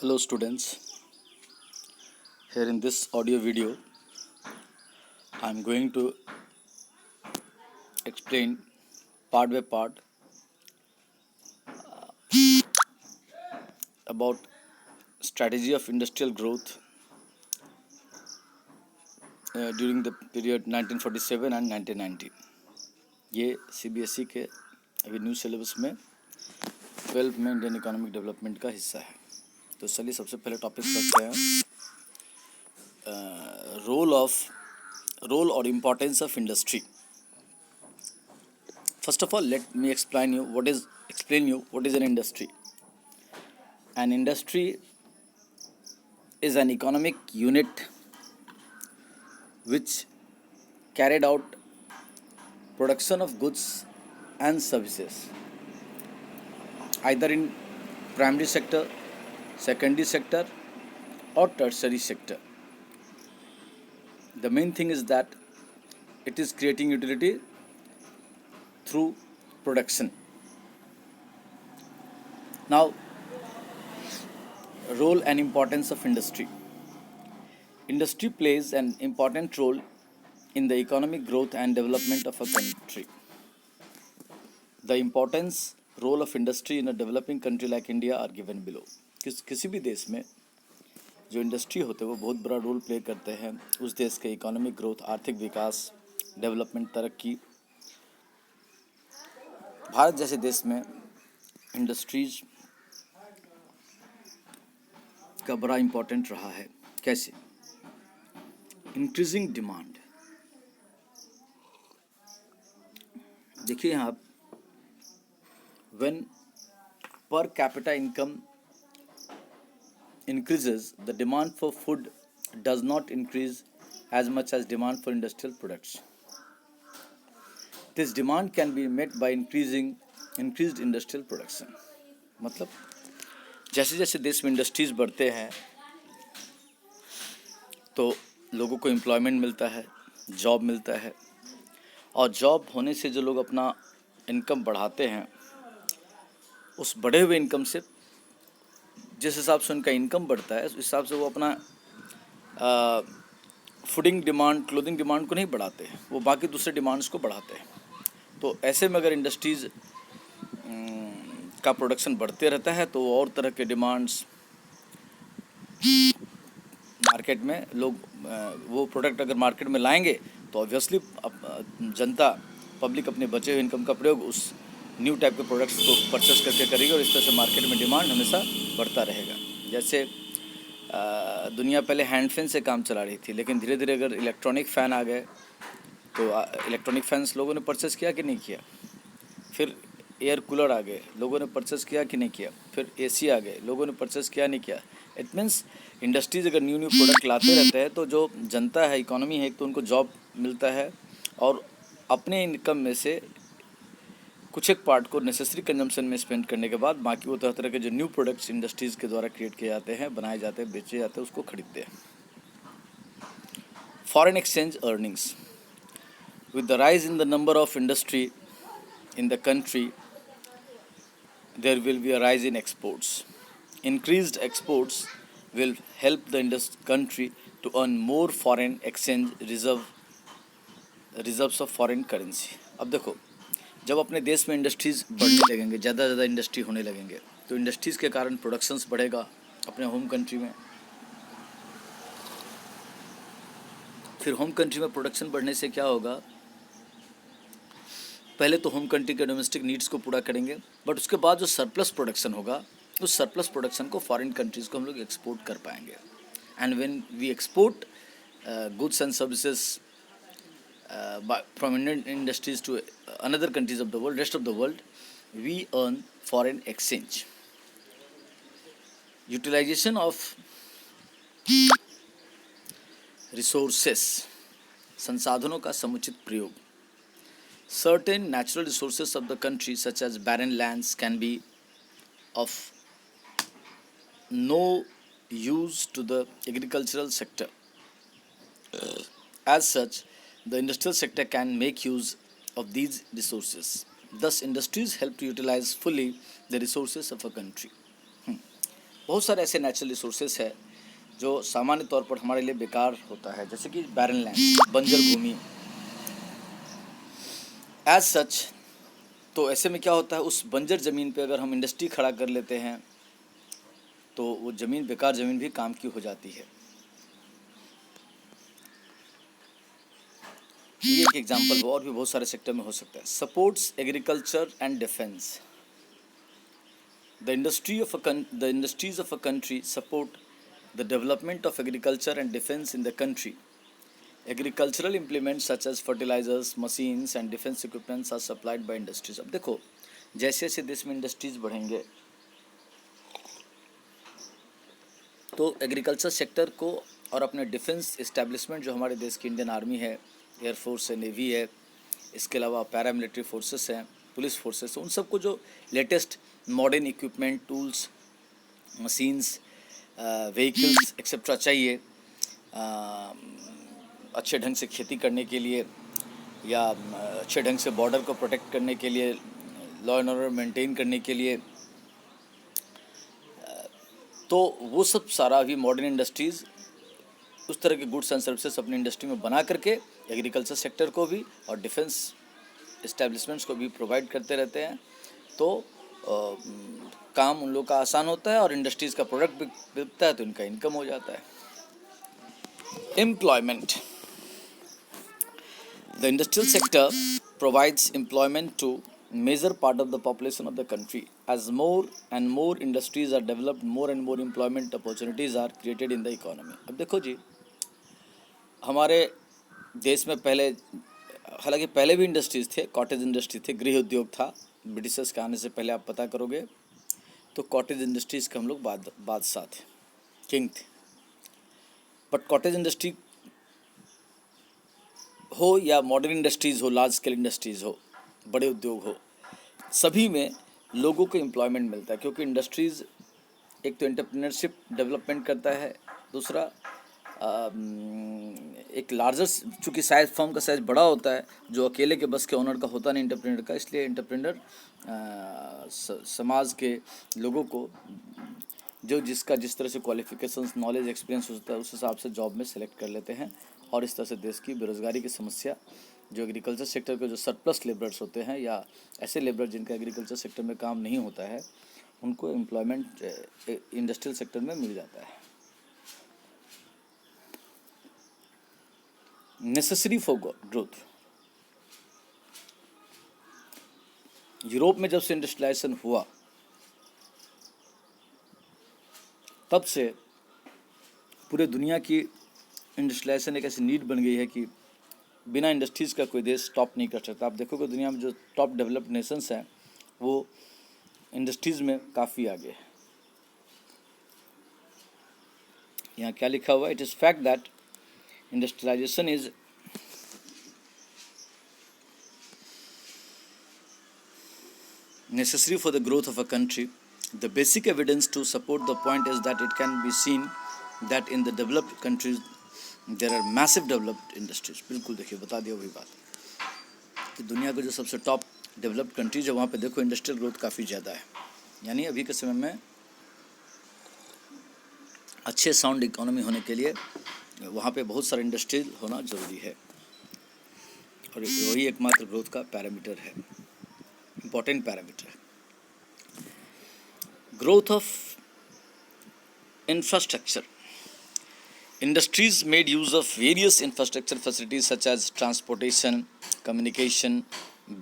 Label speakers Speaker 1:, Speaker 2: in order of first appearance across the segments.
Speaker 1: Hello students, here in this audio video I am going to explain part by part about strategy of industrial growth during the period 1947 and 1990. ये CBSE के अभी new syllabus में 12th में Indian economic development का हिस्सा है। तो चलिए सबसे पहले टॉपिक करते हैं रोल और importance of industry. First of all, let me explain you what is an industry. An industry is an economic unit which carried out production of goods and services either in primary sector, secondary sector or tertiary sector. The main thing is that it is creating utility through production. Now, role and importance of industry. Industry plays an important role in the economic growth and development of a country. The importance role of industry in a developing country like India are given below. किसी भी देश में जो industry होते हैं वो बहुत बड़ा रोल प्ले करते हैं उस देश के इकोनॉमिक ग्रोथ, आर्थिक विकास, डेवलपमेंट, तरक्की। भारत जैसे देश में इंडस्ट्रीज का बड़ा इम्पोर्टेंट रहा है। कैसे? Increasing demand. देखिए यहाँ आप, when per capita income increases, the demand for food does not increase as much as demand for industrial products. This demand can be met by increased industrial production. मतलब जैसे जैसे देश में इंडस्ट्रीज बढ़ते हैं तो लोगों को एम्प्लॉयमेंट मिलता है, जॉब मिलता है, और जॉब होने से जो लोग अपना इनकम बढ़ाते हैं उस बढ़े हुए इनकम से जिस हिसाब से उनका इनकम बढ़ता है उस हिसाब से वो अपना फूडिंग डिमांड, क्लोथिंग डिमांड को नहीं बढ़ाते हैं, वो बाकी दूसरे डिमांड्स को बढ़ाते हैं। तो ऐसे में अगर इंडस्ट्रीज़ का प्रोडक्शन बढ़ते रहता है तो और तरह के डिमांड्स मार्केट में लोग वो प्रोडक्ट अगर मार्केट में लाएंगे तो ऑब्वियसली जनता, पब्लिक अपने बचे हुए इनकम का प्रयोग उस न्यू टाइप के प्रोडक्ट्स को परचेस करके करेगी और इस तरह से मार्केट में डिमांड हमेशा बढ़ता रहेगा। जैसे दुनिया पहले हैंड फैन से काम चला रही थी, लेकिन धीरे धीरे अगर इलेक्ट्रॉनिक फ़ैन आ गए तो इलेक्ट्रॉनिक फैंस लोगों ने परचेस किया कि नहीं किया। फिर एयर कूलर आ गए, लोगों ने परचेस किया कि नहीं किया। फिर एसी आ गए, लोगों ने परचेस किया नहीं किया। इट मीन्स इंडस्ट्रीज अगर न्यू प्रोडक्ट लाते रहते हैं तो जो जनता है, इकोनॉमी है, एक तो उनको जॉब मिलता है और अपने इनकम में से कुछ एक पार्ट को नेसेसरी कंजम्पशन में स्पेंड करने के बाद बाकी वो तरह तरह के जो न्यू प्रोडक्ट्स इंडस्ट्रीज़ के द्वारा क्रिएट किए जाते हैं, बनाए जाते हैं, बेचे जाते हैं, उसको खरीदते हैं। Foreign exchange earnings. With the rise in the number of industry in the country, there will be a rise in exports. Increased exports will help the country to earn more foreign exchange reserves of foreign currency. अब देखो, जब अपने देश में industries बढ़ने लगेंगे, ज़्यादा industry होने लगेंगे, तो इंडस्ट्रीज़ के कारण प्रोडक्शंस बढ़ेगा अपने होम कंट्री में। फिर होम कंट्री में प्रोडक्शन बढ़ने से क्या होगा? पहले तो होम कंट्री के डोमेस्टिक नीड्स को पूरा करेंगे, बट उसके बाद जो सरप्लस प्रोडक्शन होगा उस सरप्लस प्रोडक्शन को फॉरेन कंट्रीज़ को हम लोग एक्सपोर्ट कर पाएंगे। And when we export goods and services from Indian industries to another countries of the world, rest of the world, we earn foreign exchange. Utilisation of resources, संसाधनों का समुचित प्रयोग। Certain natural resources of the country, such as barren lands, can be of no use to the agricultural sector. As such, the industrial sector can make use of these resources. Thus, industries help to utilize fully the resources of a country. बहुत सारे ऐसे natural resources है जो सामान्य तौर पर हमारे लिए बेकार होता है, जैसे कि बैरन लैंड, बंजर भूमि एज सच। तो ऐसे में क्या होता है, उस बंजर ज़मीन पे अगर हम इंडस्ट्री खड़ा कर लेते हैं तो वो ज़मीन, बेकार ज़मीन भी काम की हो जाती है। ये एक एग्जांपल, और भी बहुत सारे सेक्टर में हो सकता है। Supports agriculture and defence. The industries of a country support the development of agriculture and defense in the country. Agricultural implements such as fertilizers, machines and defense equipments are supplied by industries. अब देखो, जैसे जैसे देश में industries बढ़ेंगे तो agriculture sector को और अपने डिफेंस इस्टेब्लिशमेंट जो हमारे देश की इंडियन आर्मी है, एयरफोर्स है, नेवी है, इसके अलावा पैरामिलिट्री फोर्सेस हैं, पुलिस फोर्सेस, उन सबको जो latest modern equipment, tools, machines, vehicles etcetera चाहिए अच्छे ढंग से खेती करने के लिए या अच्छे ढंग से बॉर्डर को प्रोटेक्ट करने के लिए, लॉ एंड ऑर्डर मेंटेन करने के लिए, तो वो सब सारा भी मॉडर्न इंडस्ट्रीज़ उस तरह के गुड्स एंड सर्विसेज अपनी इंडस्ट्री में बना करके एग्रीकल्चर सेक्टर को भी और डिफेंस इस्टेब्लिशमेंट्स को भी प्रोवाइड करते रहते हैं। तो काम उन लोग का आसान होता है और इंडस्ट्रीज़ का प्रोडक्ट बिकता है तो इनका इनकम हो जाता है। Employment. The industrial sector provides employment to major part of the population of the country. As more and more industries are developed, more and more employment opportunities are created in the economy. अब देखो जी, हमारे देश में पहले, हालांकि पहले भी industries थे, कॉटेज इंडस्ट्री थे, गृह उद्योग था। ब्रिटिशर्स के आने से पहले आप पता करोगे तो कॉटेज इंडस्ट्रीज़ के हम लोग बादशाह थे, किंग थे। बट कॉटेज इंडस्ट्री हो या मॉडर्न इंडस्ट्रीज़ हो, लार्ज स्केल इंडस्ट्रीज़ हो, बड़े उद्योग हो, सभी में लोगों को एम्प्लॉयमेंट मिलता है, क्योंकि इंडस्ट्रीज़ एक तो एंटरप्रेन्योरशिप डेवलपमेंट करता है, दूसरा एक लार्जर, चूँकि साइज, फर्म का साइज बड़ा होता है, जो अकेले के बस के ओनर का होता नहीं एंटरप्रेन्योर का, इसलिए एंटरप्रेन्योर समाज के लोगों को जो जिसका जिस तरह से क्वालिफिकेशंस, नॉलेज, एक्सपीरियंस होता है उस हिसाब से जॉब में सेलेक्ट कर लेते हैं, और इस तरह से देश की बेरोज़गारी की समस्या, जो एग्रीकल्चर सेक्टर के जो सरप्लस लेबरर्स होते हैं या ऐसे लेबर जिनका एग्रीकल्चर सेक्टर में काम नहीं होता है, उनको एम्प्लॉयमेंट इंडस्ट्रियल सेक्टर में मिल जाता है। Necessary for growth. यूरोप में जब से इंडस्ट्रियलाइजेशन हुआ तब से पूरे दुनिया की इंडस्ट्रियलाइजेशन एक ऐसी नीड बन गई है कि बिना इंडस्ट्रीज़ का कोई देश टॉप नहीं कर सकता। आप देखोगे दुनिया में जो टॉप डेवलप्ड नेशंस हैं वो इंडस्ट्रीज़ में काफ़ी आगे है। यहाँ क्या लिखा हुआ है? It is fact that industrialisation is necessary for the growth of a country. The basic evidence to support the point is that it can be seen that in the developed countries there are massive developed industries. बिल्कुल देखिए, बता दिया वही बात कि दुनिया के जो सबसे टॉप डेवलप्ड कंट्रीज है वहाँ पे देखो इंडस्ट्रियल ग्रोथ काफ़ी ज़्यादा है। यानी अभी के समय में अच्छे साउंड इकोनॉमी होने के लिए वहाँ पे बहुत सारे इंडस्ट्रियल होना ज़रूरी है, और वही एकमात्र ग्रोथ का पैरामीटर है, important parameter. Growth of infrastructure. Industries made use of various infrastructure facilities such as transportation, communication,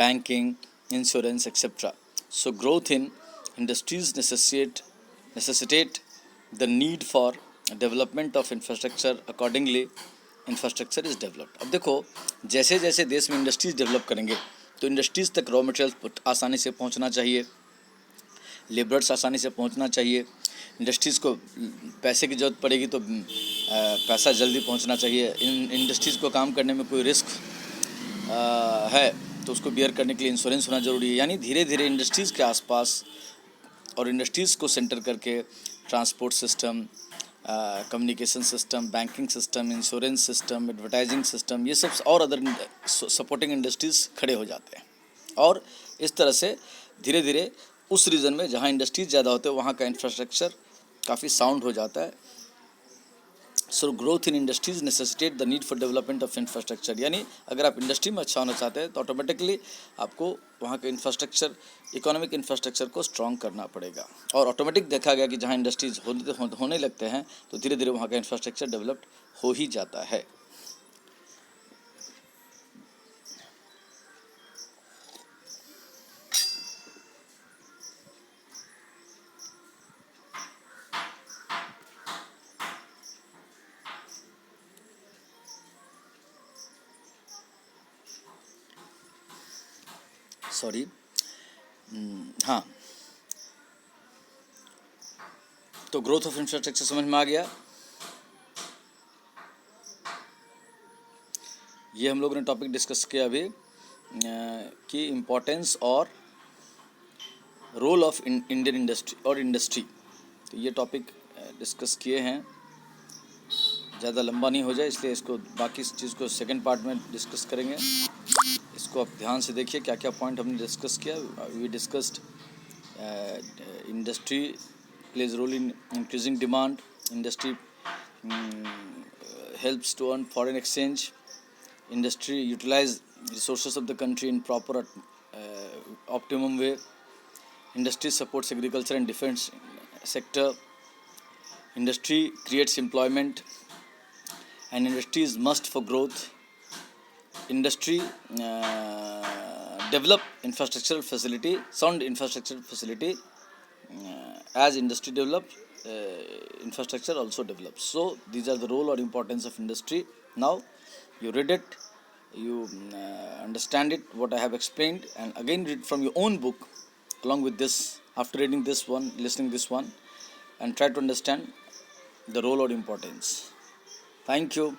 Speaker 1: banking, insurance, etc. So growth in industries necessitate the need for development of infrastructure. Accordingly, infrastructure is developed. अब देखो, जैसे जैसे देश में industries develop करेंगे तो industries तक raw material आसानी से पहुंचना चाहिए, लेबर्स आसानी से पहुंचना चाहिए, इंडस्ट्रीज़ को पैसे की ज़रूरत पड़ेगी तो पैसा जल्दी पहुंचना चाहिए, इन इंडस्ट्रीज़ को काम करने में कोई रिस्क है तो उसको बियर करने के लिए इंश्योरेंस होना ज़रूरी है। यानी धीरे धीरे इंडस्ट्रीज़ के आसपास और इंडस्ट्रीज़ को सेंटर करके transport system, communication system, banking system, insurance system, advertising system, ये सब और अदर सपोर्टिंग इंडस्ट्रीज़ खड़े हो जाते हैं, और इस तरह से धीरे धीरे उस रीजन में जहाँ इंडस्ट्रीज ज़्यादा होते हैं वहाँ का इंफ्रास्ट्रक्चर काफ़ी साउंड हो जाता है। So growth in industries necessitate the need for development of infrastructure, यानी अगर आप इंडस्ट्री में अच्छा होना चाहते हैं तो ऑटोमेटिकली आपको वहाँ के इंफ्रास्ट्रक्चर, इकोनॉमिक इंफ्रास्ट्रक्चर को स्ट्रॉन्ग करना पड़ेगा। और ऑटोमेटिक देखा गया कि जहाँ इंडस्ट्रीज होने लगते हैं तो धीरे धीरे वहाँ का इंफ्रास्ट्रक्चर डेवलप्ड हो ही जाता है। सॉरी, हाँ, तो ग्रोथ ऑफ इंफ्रास्ट्रक्चर समझ में आ गया। ये हम लोगों ने टॉपिक डिस्कस किया अभी कि इम्पोर्टेंस और रोल ऑफ इंडियन इंडस्ट्री और इंडस्ट्री, तो ये टॉपिक डिस्कस किए हैं। ज़्यादा लंबा नहीं हो जाए इसलिए इसको बाकी इस चीज़ को सेकंड पार्ट में डिस्कस करेंगे। इसको आप ध्यान से देखिए क्या क्या पॉइंट हमने डिस्कस किया। We discussed industry plays role in increasing demand, industry helps to earn foreign exchange, industry utilize resources of the country in proper optimum way, industry supports agriculture and defense sector, industry creates employment and industry is must for growth, industry develop infrastructural facility, sound infrastructure facility, as industry develops, infrastructure also develops. So these are the role or importance of industry. Now you read it, you understand it what I have explained, and again read from your own book along with this, after reading this one, listening this one, and try to understand the role or importance. Thank you.